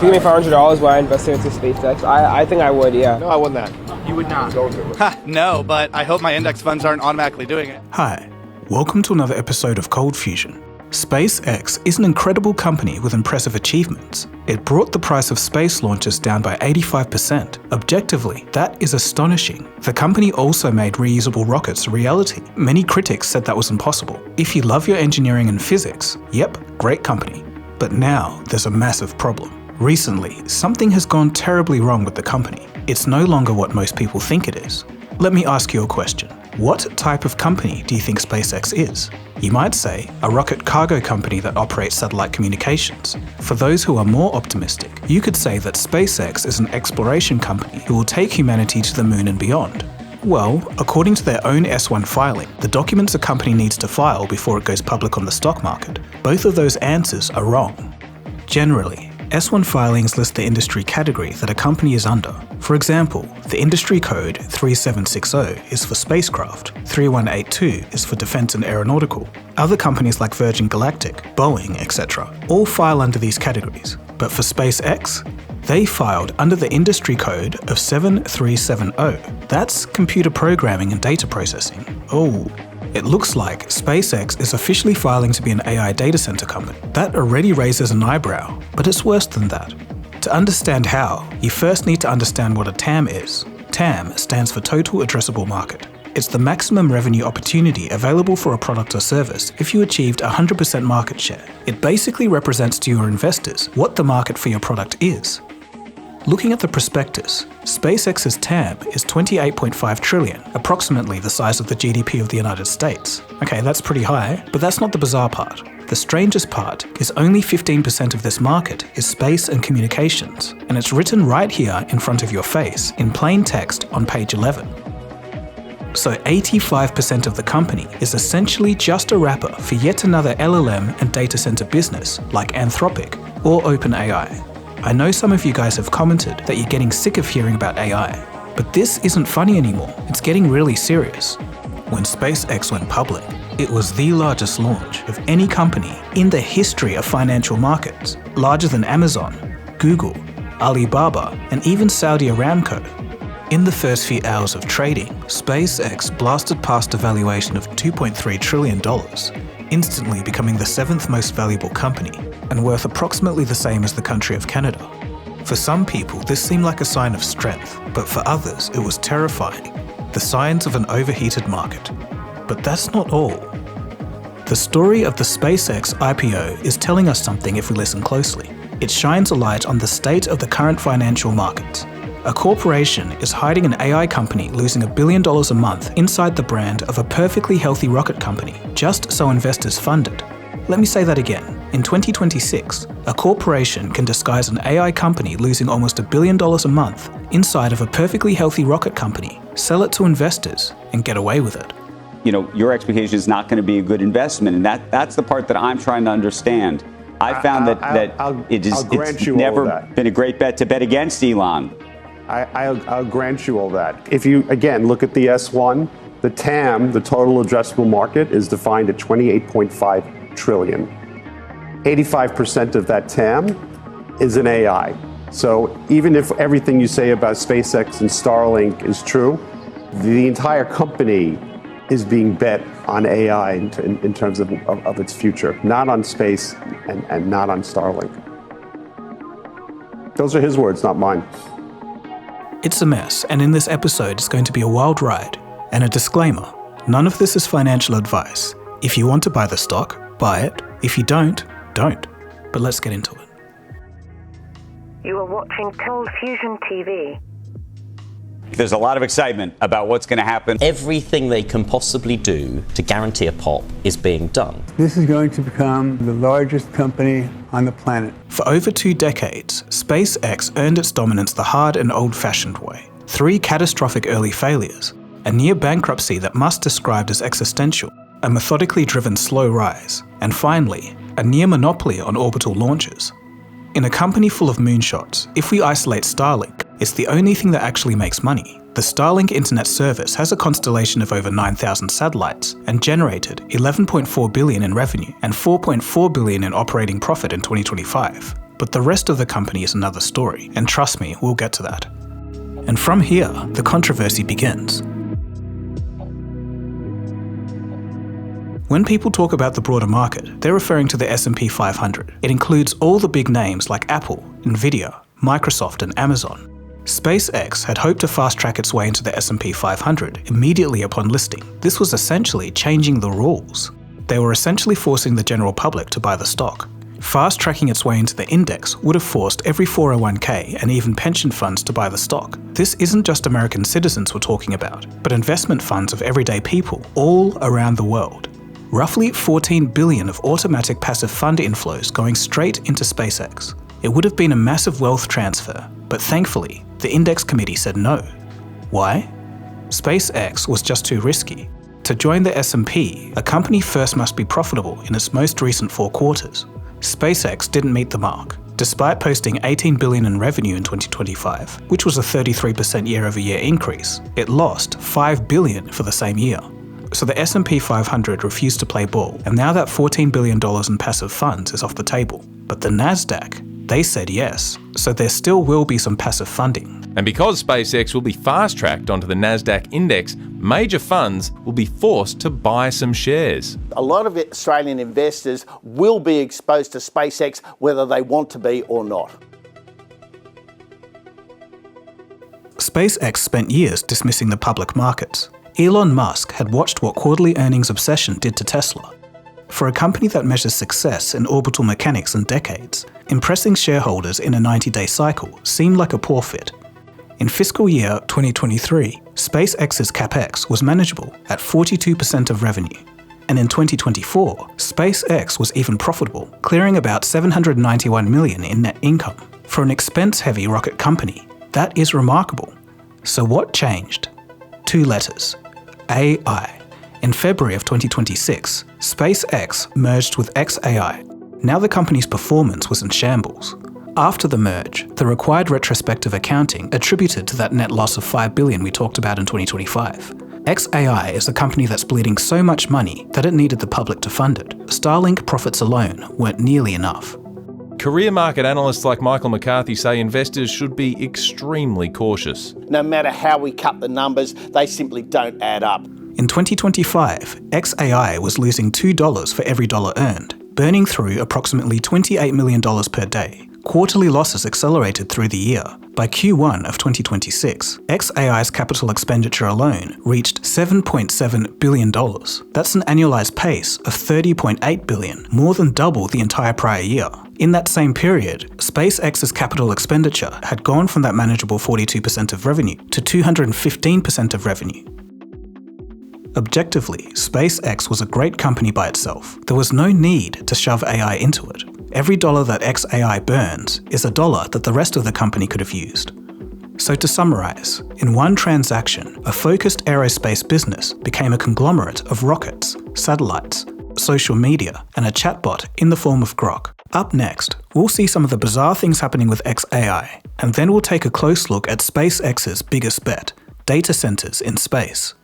If you give me $500 while I invested into SpaceX, I think I would, yeah. No, I won that. You would not. No, but I hope my index funds aren't automatically doing it. Hi, welcome to another episode of ColdFusion. SpaceX is an incredible company with impressive achievements. It brought the price of space launches down by 85%. Objectively, that is astonishing. The company also made reusable rockets a reality. Many critics said that was impossible. If you love your engineering and physics, yep, great company. But now there's a massive problem. Recently, something has gone terribly wrong with the company. It's no longer what most people think it is. Let me ask you a question. What type of company do you think SpaceX is? You might say, a rocket cargo company that operates satellite communications. For those who are more optimistic, you could say that SpaceX is an exploration company who will take humanity to the moon and beyond. Well, according to their own S1 filing, the documents a company needs to file before it goes public on the stock market, both of those answers are wrong. Generally, S1 filings list the industry category that a company is under. For example, the industry code 3760 is for spacecraft, 3182 is for defense and aeronautical. Other companies like Virgin Galactic, Boeing, etc. all file under these categories. But for SpaceX, they filed under the industry code of 7370. That's computer programming and data processing. Oh. It looks like SpaceX is officially filing to be an AI data center company. That already raises an eyebrow, but it's worse than that. To understand how, you first need to understand what a TAM is. TAM stands for Total Addressable Market. It's the maximum revenue opportunity available for a product or service if you achieved 100% market share. It basically represents to your investors what the market for your product is. Looking at the prospectus, SpaceX's TAM is $28.5 trillion, approximately the size of the GDP of the United States. Okay, that's pretty high, but that's not the bizarre part. The strangest part is only 15% of this market is space and communications, and it's written right here in front of your face in plain text on page 11. So 85% of the company is essentially just a wrapper for yet another LLM and data center business like Anthropic or OpenAI. I know some of you guys have commented that you're getting sick of hearing about AI, but this isn't funny anymore, it's getting really serious. When SpaceX went public, it was the largest launch of any company in the history of financial markets, larger than Amazon, Google, Alibaba, and even Saudi Aramco. In the first few hours of trading, SpaceX blasted past a valuation of $2.3 trillion, instantly becoming the 7th most valuable company and worth approximately the same as the country of Canada. For some people, this seemed like a sign of strength, but for others, it was terrifying, the signs of an overheated market. But that's not all. The story of the SpaceX IPO is telling us something if we listen closely. It shines a light on the state of the current financial markets. A corporation is hiding an AI company losing $1 billion a month inside the brand of a perfectly healthy rocket company, just so investors fund it. Let me say that again. In 2026, a corporation can disguise an AI company losing almost $1 billion a month inside of a perfectly healthy rocket company, sell it to investors, and get away with it. You know, your expectation is not going to be a good investment, and that's the part that I'm trying to understand. I found it's never been a great bet to bet against Elon. I'll grant you all that. If you, again, look at the S1, the TAM, the total addressable market, is defined at $28.5 trillion. 85% of that TAM is in AI. So even if everything you say about SpaceX and Starlink is true, the entire company is being bet on AI in terms of its future, not on space and not on Starlink. Those are his words, not mine. It's a mess, and in this episode it's going to be a wild ride. And a disclaimer, none of this is financial advice. If you want to buy the stock, buy it. If you don't. But let's get into it. You are watching ColdFusion TV. There's a lot of excitement about what's going to happen. Everything they can possibly do to guarantee a pop is being done. This is going to become the largest company on the planet. For over 2 decades, SpaceX earned its dominance the hard and old-fashioned way. 3 catastrophic early failures, a near bankruptcy that Musk described as existential, a methodically driven slow rise, and finally, a near monopoly on orbital launches. In a company full of moonshots, if we isolate Starlink, it's the only thing that actually makes money. The Starlink internet service has a constellation of over 9,000 satellites and generated $11.4 billion in revenue and $4.4 billion in operating profit in 2025. But the rest of the company is another story, and trust me, we'll get to that. And from here, the controversy begins. When people talk about the broader market, they're referring to the S&P 500. It includes all the big names like Apple, Nvidia, Microsoft and Amazon. SpaceX had hoped to fast-track its way into the S&P 500 immediately upon listing. This was essentially changing the rules. They were essentially forcing the general public to buy the stock. Fast-tracking its way into the index would have forced every 401k and even pension funds to buy the stock. This isn't just American citizens we're talking about, but investment funds of everyday people all around the world. Roughly 14 billion of automatic passive fund inflows going straight into SpaceX. It would have been a massive wealth transfer, but thankfully, the index committee said no. Why? SpaceX was just too risky. To join the S&P, a company first must be profitable in its most recent 4 quarters. SpaceX didn't meet the mark. Despite posting $18 billion in revenue in 2025, which was a 33% year-over-year increase, it lost $5 billion for the same year. So the S&P 500 refused to play ball, and now that $14 billion in passive funds is off the table. But the Nasdaq, they said yes, so there still will be some passive funding. And because SpaceX will be fast-tracked onto the Nasdaq index, major funds will be forced to buy some shares. A lot of Australian investors will be exposed to SpaceX whether they want to be or not. SpaceX spent years dismissing the public markets. Elon Musk had watched what quarterly earnings obsession did to Tesla. For a company that measures success in orbital mechanics in decades, impressing shareholders in a 90-day cycle seemed like a poor fit. In fiscal year 2023, SpaceX's capex was manageable at 42% of revenue. And in 2024, SpaceX was even profitable, clearing about $791 million in net income. For an expense-heavy rocket company, that is remarkable. So what changed? 2 letters. AI. In February of 2026, SpaceX merged with xAI. Now the company's performance was in shambles. After the merge, the required retrospective accounting attributed to that net loss of $5 billion we talked about in 2025. xAI is a company that's bleeding so much money that it needed the public to fund it. Starlink profits alone weren't nearly enough. Career market analysts like Michael McCarthy say investors should be extremely cautious. No matter how we cut the numbers, they simply don't add up. In 2025, xAI was losing $2 for every dollar earned, burning through approximately $28 million per day. Quarterly losses accelerated through the year. By Q1 of 2026, xAI's capital expenditure alone reached $7.7 billion. That's an annualized pace of $30.8 billion, more than double the entire prior year. In that same period, SpaceX's capital expenditure had gone from that manageable 42% of revenue to 215% of revenue. Objectively, SpaceX was a great company by itself. There was no need to shove AI into it. Every dollar that xAI burns is a dollar that the rest of the company could have used. So to summarize, in one transaction, a focused aerospace business became a conglomerate of rockets, satellites, social media, and a chatbot in the form of Grok. Up next, we'll see some of the bizarre things happening with xAI, and then we'll take a close look at SpaceX's biggest bet, data centers in space.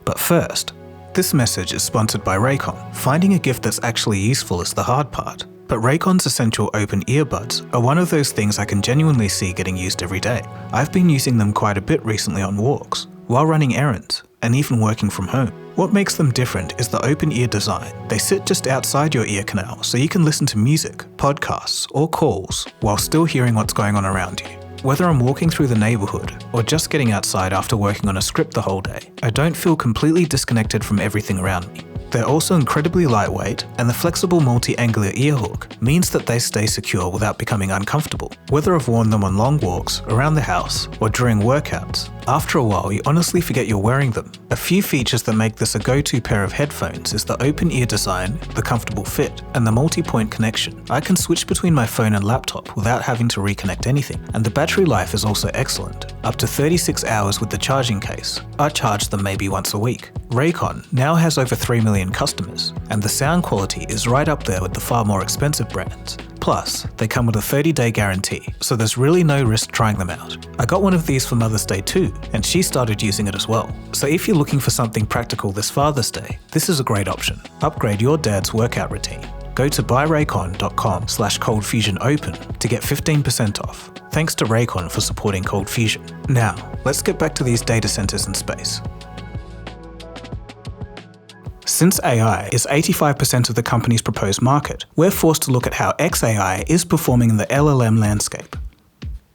But first, this message is sponsored by Raycon. Finding a gift that's actually useful is the hard part, but Raycon's essential open earbuds are one of those things I can genuinely see getting used every day. I've been using them quite a bit recently on walks, while running errands, and even working from home. What makes them different is the open ear design. They sit just outside your ear canal so you can listen to music, podcasts, or calls while still hearing what's going on around you. Whether I'm walking through the neighborhood or just getting outside after working on a script the whole day, I don't feel completely disconnected from everything around me. They're also incredibly lightweight, and the flexible multi-angular ear hook means that they stay secure without becoming uncomfortable. Whether I've worn them on long walks, around the house, or during workouts, after a while you honestly forget you're wearing them. A few features that make this a go-to pair of headphones is the open ear design, the comfortable fit, and the multi-point connection. I can switch between my phone and laptop without having to reconnect anything, and the battery life is also excellent, up to 36 hours with the charging case. I charge them maybe once a week. Raycon now has over 3 million customers, and the sound quality is right up there with the far more expensive brands. Plus, they come with a 30-day guarantee, so there's really no risk trying them out. I got one of these for Mother's Day too, and she started using it as well. So if you're looking for something practical this Father's Day, this is a great option. Upgrade your dad's workout routine. Go to buyraycon.com/ColdFusionOpen to get 15% off. Thanks to Raycon for supporting ColdFusion. Now, let's get back to these data centers in space. Since AI is 85% of the company's proposed market, we're forced to look at how XAI is performing in the LLM landscape.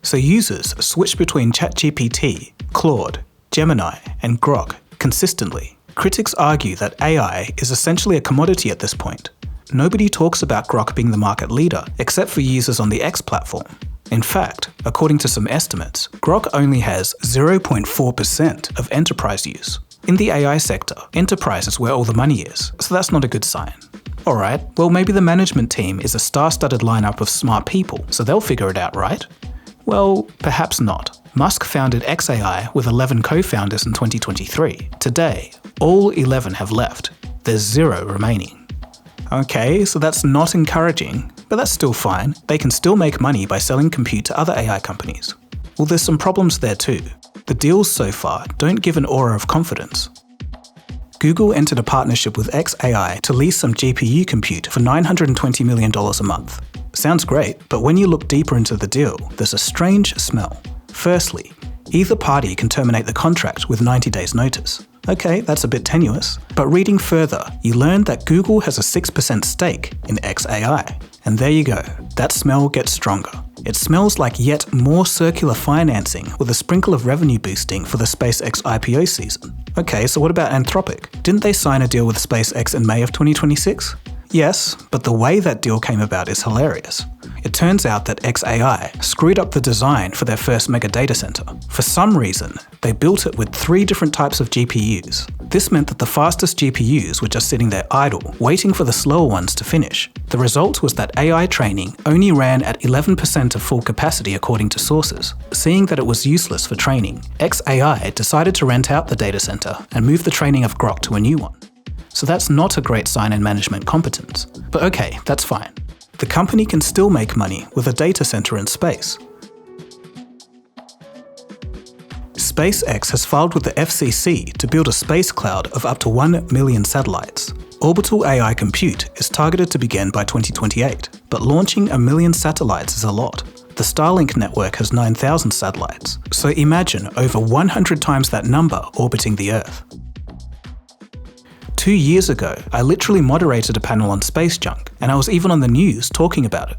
So users switch between ChatGPT, Claude, Gemini, and Grok consistently. Critics argue that AI is essentially a commodity at this point. Nobody talks about Grok being the market leader, except for users on the X platform. In fact, according to some estimates, Grok only has 0.4% of enterprise use. In the AI sector, enterprise is where all the money is, so that's not a good sign. Alright, well maybe the management team is a star-studded lineup of smart people, so they'll figure it out, right? Well, perhaps not. Musk founded XAI with 11 co-founders in 2023. Today, all 11 have left. There's 0 remaining. Okay, so that's not encouraging, but that's still fine. They can still make money by selling compute to other AI companies. Well, there's some problems there too. The deals so far don't give an aura of confidence. Google entered a partnership with XAI to lease some GPU compute for $920 million a month. Sounds great, but when you look deeper into the deal, there's a strange smell. Firstly, either party can terminate the contract with 90 days notice. Okay, that's a bit tenuous, but reading further, you learn that Google has a 6% stake in XAI. And there you go, that smell gets stronger. It smells like yet more circular financing with a sprinkle of revenue boosting for the SpaceX IPO season. Okay, so what about Anthropic? Didn't they sign a deal with SpaceX in May of 2026? Yes, but the way that deal came about is hilarious. It turns out that XAI screwed up the design for their first mega data center. For some reason, they built it with 3 different types of GPUs. This meant that the fastest GPUs were just sitting there idle, waiting for the slower ones to finish. The result was that AI training only ran at 11% of full capacity according to sources. Seeing that it was useless for training, XAI decided to rent out the data center and move the training of Grok to a new one. So that's not a great sign in management competence. But okay, that's fine. The company can still make money with a data center in space. SpaceX has filed with the FCC to build a space cloud of up to 1 million satellites. Orbital AI compute is targeted to begin by 2028, but launching 1 million satellites is a lot. The Starlink network has 9,000 satellites, so imagine over 100 times that number orbiting the Earth. 2 years ago, I literally moderated a panel on space junk, and I was even on the news talking about it.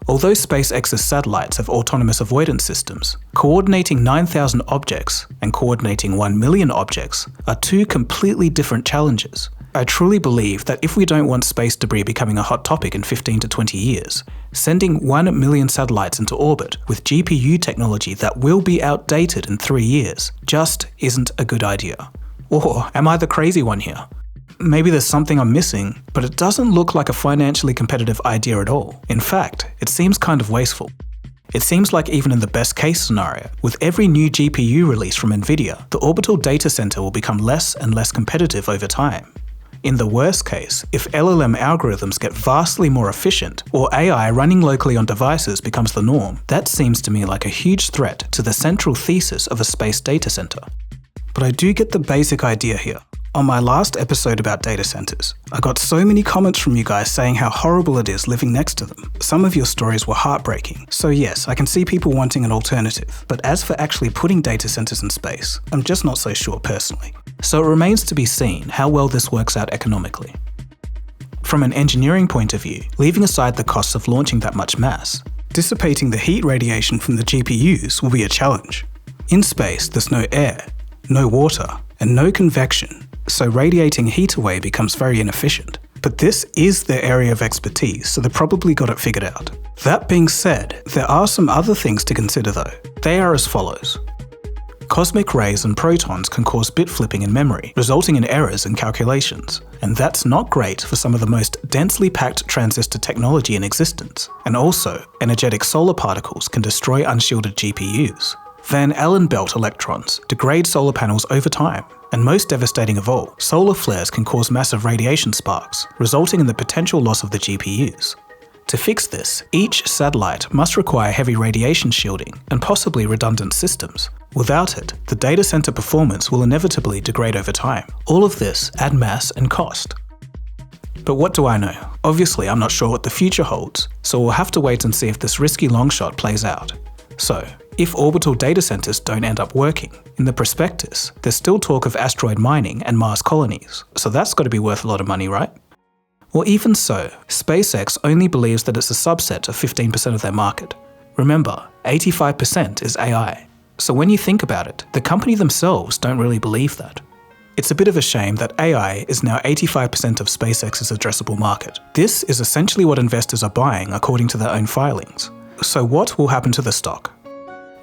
Although SpaceX's satellites have autonomous avoidance systems, coordinating 9,000 objects and coordinating 1 million objects are 2 completely different challenges. I truly believe that if we don't want space debris becoming a hot topic in 15 to 20 years, sending 1 million satellites into orbit with GPU technology that will be outdated in 3 years just isn't a good idea. Or am I the crazy one here? Maybe there's something I'm missing, but it doesn't look like a financially competitive idea at all. In fact, it seems kind of wasteful. It seems like even in the best case scenario, with every new GPU release from Nvidia, the orbital data center will become less and less competitive over time. In the worst case, if LLM algorithms get vastly more efficient, or AI running locally on devices becomes the norm, that seems to me like a huge threat to the central thesis of a space data center. But I do get the basic idea here. On my last episode about data centers, I got so many comments from you guys saying how horrible it is living next to them. Some of your stories were heartbreaking. So yes, I can see people wanting an alternative. But as for actually putting data centers in space, I'm just not so sure personally. So it remains to be seen how well this works out economically. From an engineering point of view, leaving aside the costs of launching that much mass, dissipating the heat radiation from the GPUs will be a challenge. In space, there's no air, no water, and no convection. So radiating heat away becomes very inefficient. But this is their area of expertise, so they probably got it figured out. That being said, there are some other things to consider though. They are as follows. Cosmic rays and protons can cause bit flipping in memory, resulting in errors in calculations. And that's not great for some of the most densely packed transistor technology in existence. And also, energetic solar particles can destroy unshielded GPUs. Van Allen belt electrons degrade solar panels over time. And most devastating of all, solar flares can cause massive radiation sparks, resulting in the potential loss of the GPUs. To fix this, each satellite must require heavy radiation shielding and possibly redundant systems. Without it, the data center performance will inevitably degrade over time. All of this add mass and cost. But what do I know? Obviously, I'm not sure what the future holds, so we'll have to wait and see if this risky long shot plays out. So, if orbital data centers don't end up working, in the prospectus, there's still talk of asteroid mining and Mars colonies, so that's got to be worth a lot of money, right? Well, even so, SpaceX only believes that it's a subset of 15% of their market. Remember, 85% is AI. So when you think about it, the company themselves don't really believe that. It's a bit of a shame that AI is now 85% of SpaceX's addressable market. This is essentially what investors are buying according to their own filings. So what will happen to the stock?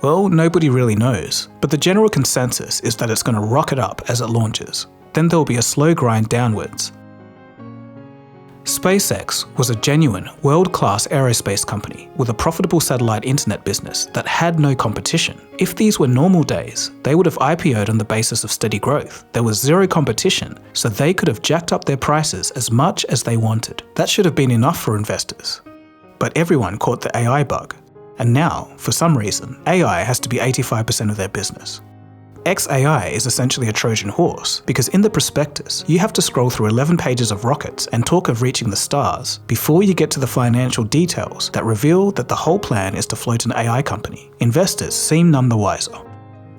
Well, nobody really knows, but the general consensus is that it's going to rocket up as it launches. Then there'll be a slow grind downwards. SpaceX was a genuine, world-class aerospace company with a profitable satellite internet business that had no competition. If these were normal days, they would have IPO'd on the basis of steady growth. There was zero competition, so they could have jacked up their prices as much as they wanted. That should have been enough for investors. But everyone caught the AI bug. And now, for some reason, AI has to be 85% of their business. XAI is essentially a Trojan horse, because in the prospectus, you have to scroll through 11 pages of rockets and talk of reaching the stars before you get to the financial details that reveal that the whole plan is to float an AI company. Investors seem none the wiser.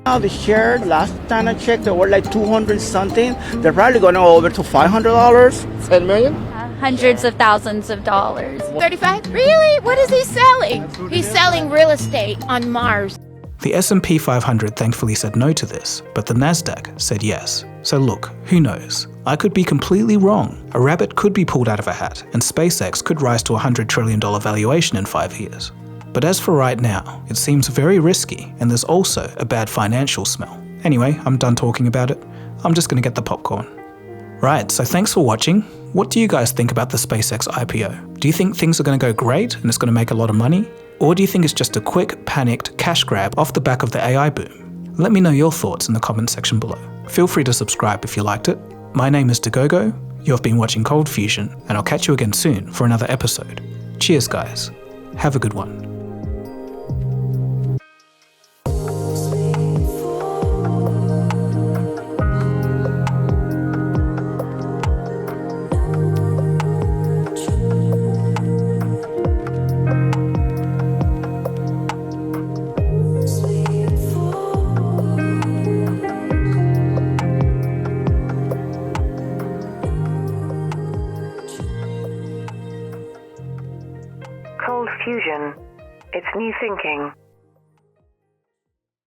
Now the share, last time I checked, they were like 200 something. They're probably going over to $500. 10 million? Hundreds of thousands of dollars. 35? Really? What is he selling? He's selling real estate on Mars. The S&P 500 thankfully said no to this, but the Nasdaq said yes. So look, who knows? I could be completely wrong. A rabbit could be pulled out of a hat, and SpaceX could rise to a $100 trillion valuation in 5 years. But as for right now, it seems very risky, and there's also a bad financial smell. Anyway, I'm done talking about it. I'm just going to get the popcorn. Right, so thanks for watching. What do you guys think about the SpaceX IPO? Do you think things are going to go great and it's going to make a lot of money? Or do you think it's just a quick, panicked cash grab off the back of the AI boom? Let me know your thoughts in the comment section below. Feel free to subscribe if you liked it. My name is Dagogo, you have been watching ColdFusion, and I'll catch you again soon for another episode. Cheers guys, have a good one. ColdFusion. It's new thinking.